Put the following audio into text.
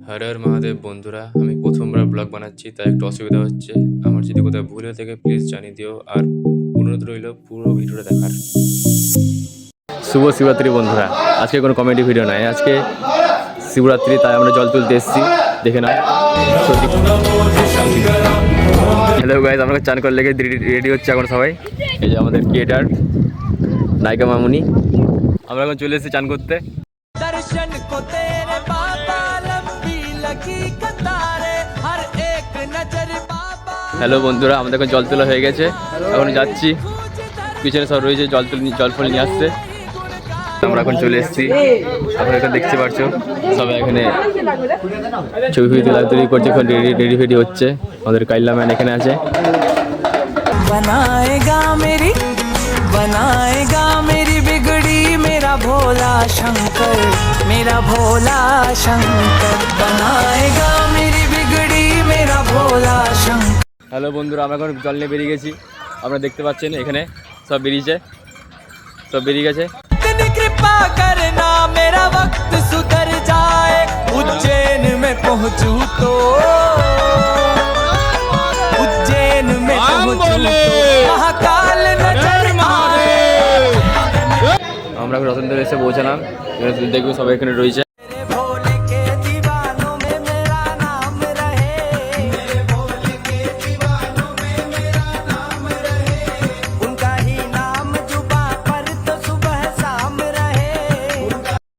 হর হর মহাদেব বন্ধুরা, আমি প্রথমবার ব্লগ বানাচ্ছি তাই একটু অসুবিধা হচ্ছে। আমার যদি কোথাও ভুল হয়ে থাকে প্লিজ জানিয়ে দিও, আর অনুরোধ রইল পুরো ভিডিওটা দেখার। শুভ শিবরাত্রি বন্ধুরা, আজকে কোনো কমেডি ভিডিও নাই, আজকে শিবরাত্রি তাই আমরা জল তুলতে এসেছি, দেখে নাও। হ্যালো গাইজ, আমরা চান করে লেগে রেডি হচ্ছে এখন সবাই। এই যে আমাদের ক্রিয়েটার নায়িকা মামুনি, আমরা এখন চলে এসেছি চান করতে। दर्शन को तेरे बाबा लंबी लगी कतारे हर एक नजर बाबा। হ্যালো বন্ধুরা, আমাদের এখন জল তোলা হয়ে গেছে, এখন যাচ্ছি। পিছনে সব রয়েছে জল ফল নিয়ে আসছে। আমরা এখন চলে এসেছি, আপনারা এখন দেখতে পাচ্ছ সবাই এখানে ছবি তোলাতুলি করছে, এখন রেডি ফেডি হচ্ছে। আমাদের কাইল্লা ম্যান এখানে আছে। बनाएगा मेरी बिगड़ी मेरा भोला शंकर बनाएगा मेरी बिगड़ी मेरा भोला शंकर। হ্যালো বন্ধুরা, আমরা এখন জল নিয়ে বেরিয়ে গেছি। আপনারা দেখতে পাচ্ছেন এখানে সব বেরিয়ে গেছে। इतनी कृपा करना मेरा वक्त सुधर जाए, उज्जैन में पहुंचूं तो महाकाल नजर आए। আমরা এখন রতনদেব এসে পৌঁছালাম, দেখবো সবাই এখানে রয়েছে।